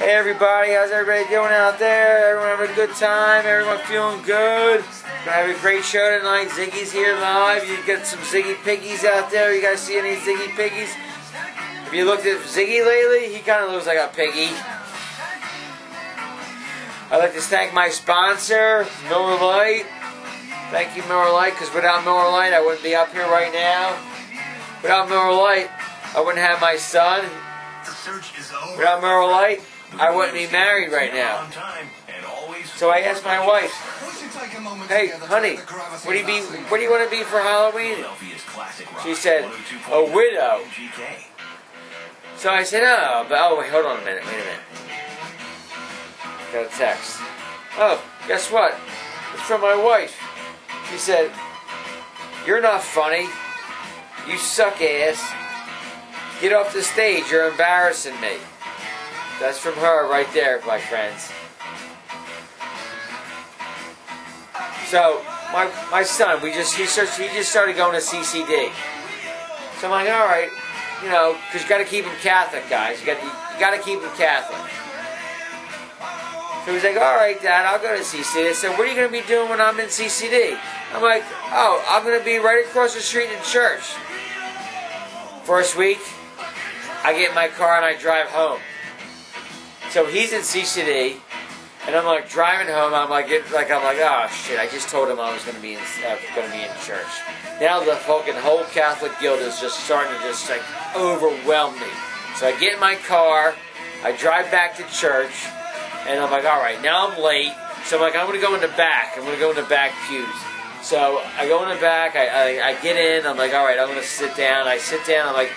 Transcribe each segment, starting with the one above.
Hey everybody, how's everybody doing out there? Everyone having a good time? Everyone feeling good? Gonna have a great show tonight. Ziggy's here live. You got some Ziggy Piggies out there. You guys see any Ziggy Piggies? If you looked at Ziggy lately, he kind of looks like a piggy. I'd like to thank my sponsor, Miller Lite. Thank you, Miller Lite, because without Miller Lite, I wouldn't be up here right now. Without Miller Lite, I wouldn't have my son. Without Miller Lite, I wouldn't be married right now. So I asked my wife, "Hey, honey, what do you want to be for Halloween?" She said, "A widow." So I said, "Oh, wait, hold on a minute, wait a minute." Got a text. "Oh, guess what? It's from my wife." She said, "You're not funny. You suck ass. Get off the stage, you're embarrassing me." That's from her right there, my friends. So, my son, he just started going to CCD. So I'm like, alright, because you got to keep him Catholic, guys. You got to keep him Catholic. So he's like, alright, Dad, I'll go to CCD. I said, what are you going to be doing when I'm in CCD? I'm like, oh, I'm going to be right across the street in church. First week, I get in my car and I drive home. So he's in CCD, and I'm like driving home. I'm like, oh shit! I just told him I was going to be in church. Now the whole Catholic guild is just starting to just like overwhelm me. So I get in my car, I drive back to church, and I'm like, all right, now I'm late. So I'm like, I'm going to go in the back. I'm going to go in the back pews. So I go in the back. I get in. I'm like, all right, I'm going to sit down. I sit down. I'm like,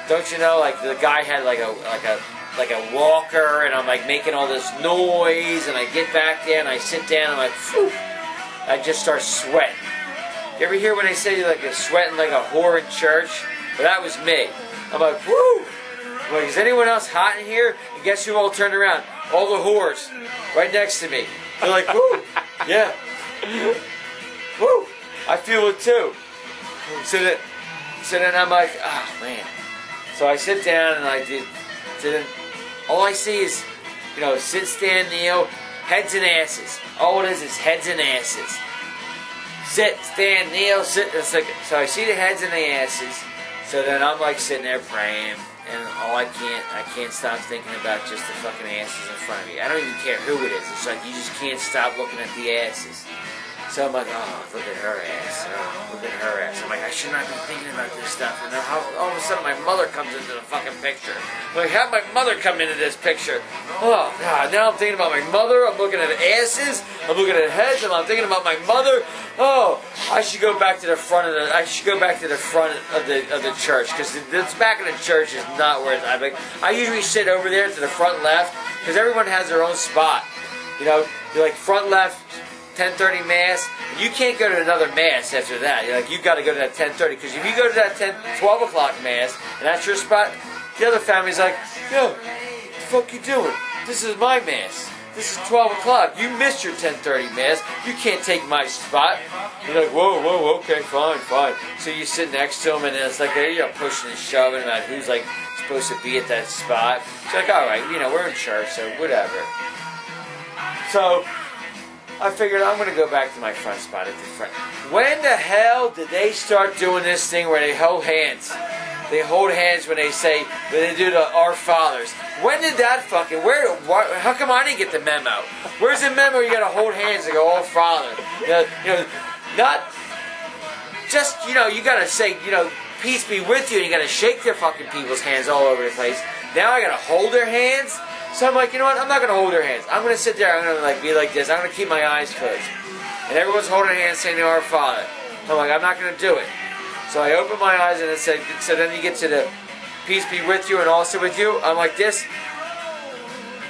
don't you know? Like the guy had like a walker, and I'm like making all this noise, and I get back there and I sit down and I'm like, phew, I just start sweating. You ever hear when they say like you're sweating like a whore in church? Well, that was me. I'm like, whoo! I'm like, is anyone else hot in here? And guess who all turned around? All the whores right next to me. They're like, whoo, yeah, whoo, I feel it too. So then I'm like, oh man. So I sit down and I did. All I see is, sit, stand, kneel, heads and asses. All it is heads and asses. Sit, stand, kneel, sit. It's like, so I see the heads and the asses. So then I'm like sitting there praying, and I can't stop thinking about just the fucking asses in front of me. I don't even care who it is. It's like you just can't stop looking at the asses. So I'm like, oh, look at her ass. Oh, look at her ass. I'm like, I should not be thinking about this stuff. And then all of a sudden my mother comes into the fucking picture. I'm like, have my mother come into this picture. Oh, God, now I'm thinking about my mother. I'm looking at asses. I'm looking at heads, and I'm thinking about my mother. Oh, I should go back to the front of the church, because this back of the church is not where it's. I usually sit over there to the front left, because everyone has their own spot. You're like front left. 10:30 mass, you can't go to another mass after that. You've got to go to that 10:30, because if you go to that 12 o'clock mass, and that's your spot, the other family's like, yo, what the fuck you doing? This is my mass. This is 12 o'clock. You missed your 10:30 mass. You can't take my spot. You're like, whoa, okay, fine. So you sit next to them, and then it's like, you're pushing and shoving about who's like supposed to be at that spot. It's like, all right, we're in church, so whatever. So I figured I'm going to go back to my front spot at the front. When the hell did they start doing this thing where they hold hands? They hold hands when they do the Our Fathers. When did that fucking, how come I didn't get the memo? Where's the memo you got to hold hands and go, Our Father? Not just, you got to say, peace be with you, and you got to shake their fucking people's hands all over the place. Now I got to hold their hands? So I'm like, you know what? I'm not going to hold their hands. I'm going to sit there. I'm going to be like this. I'm going to keep my eyes closed. And everyone's holding hands saying to Our Father. I'm like, I'm not going to do it. So I open my eyes and it said, so then you get to the peace be with you and also with you. I'm like this.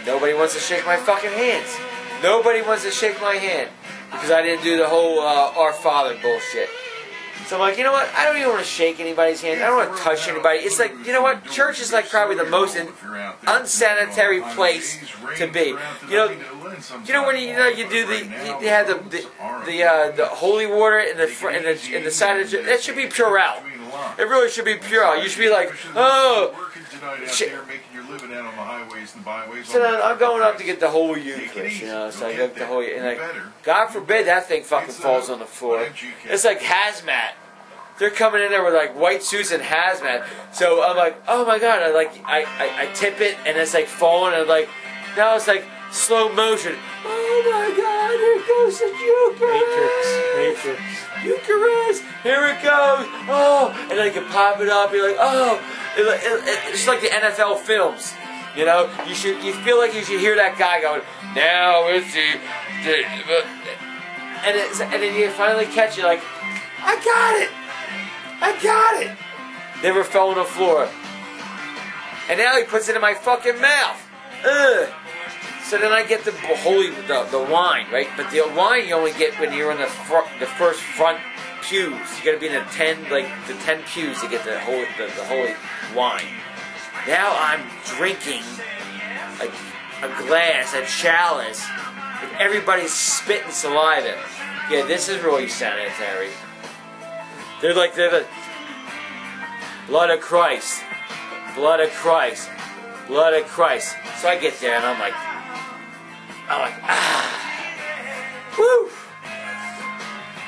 Nobody wants to shake my fucking hands. Nobody wants to shake my hand. Because I didn't do the whole Our Father bullshit. So I'm like, you know what? I don't even want to shake anybody's hand. I don't want to touch anybody. It's like, you know what? Church is like probably the most unsanitary place to be. When you do you have the holy water in the side of the church. That should be Purell. It really should be Purell. You should be like, oh. Working tonight out there, making your living out on the highway highways and byways. So then I'm going up to get the Holy Eucharist, you know. So I go to the Holy, and like, God forbid that thing fucking falls on the floor. It's like hazmat. They're coming in there with like white suits and hazmat. So I'm like, oh my God! I tip it, and it's like falling, and like now it's like slow motion. Oh my God! Here goes the Eucharist. Matrix. Eucharist. Here it goes. Oh, and then you can pop it up. You're like, oh, it's just like the NFL films. You know, you feel like you should hear that guy going, now it's and then you finally catch it like, I got it. Never fell on the floor. And now he puts it in my fucking mouth. Ugh. So then I get the wine, right? But the wine you only get when you're in the first front pews. You got to be in the 10 pews to get the holy wine. Now I'm drinking a glass, a chalice, and everybody's spitting saliva. Yeah, this is really sanitary. They're like blood of Christ, blood of Christ, blood of Christ. So I get there and I'm like, woo!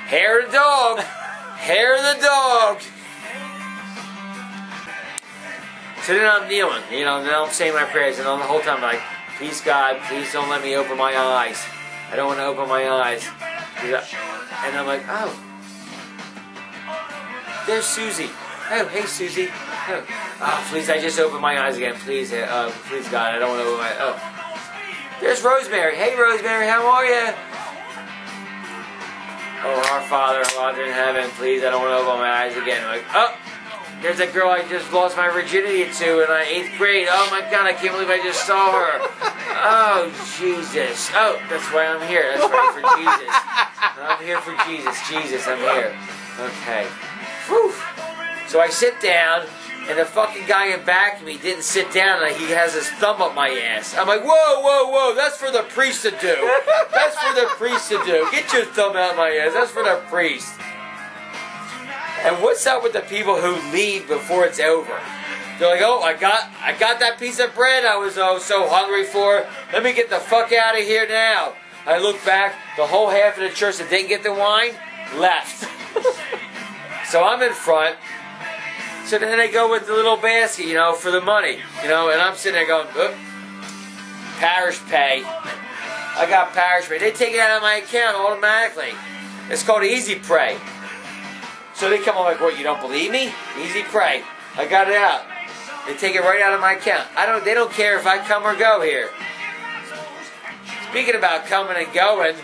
Hair of the dog, hair of the dog. So then I'm kneeling, you know, and then I'm saying my prayers, and the whole time I'm like, please God, please don't let me open my eyes. I don't want to open my eyes. And I'm like, oh, there's Susie. Oh, hey Susie. Oh, please, I just opened my eyes again. Please, please God, I don't want to open my. Oh. There's Rosemary. Hey, Rosemary, how are you? Oh, our Father, who art in heaven, please, I don't want to open my eyes again. I'm like, oh, there's a girl I just lost my virginity to in 8th grade. Oh, my God, I can't believe I just saw her. Oh, Jesus. Oh, that's why I'm here. That's right, for Jesus. I'm here for Jesus. Jesus, I'm here. Okay. Whew. So I sit down. And the fucking guy in back of me didn't sit down, and he has his thumb up my ass. I'm like, whoa, that's for the priest to do. That's for the priest to do. Get your thumb out of my ass. That's for the priest. And what's up with the people who leave before it's over? They're like, oh, I got that piece of bread I was so hungry for. Let me get the fuck out of here now. I look back, the whole half of the church that didn't get the wine left. So I'm in front. So then they go with the little basket, you know, for the money, you know, and I'm sitting there going, oop, parish pay. I got parish pay. They take it out of my account automatically. It's called Easy Pray. So they come on like, what, you don't believe me? Easy Pray. I got it out. They take it right out of my account. They don't care if I come or go here. Speaking about coming and going,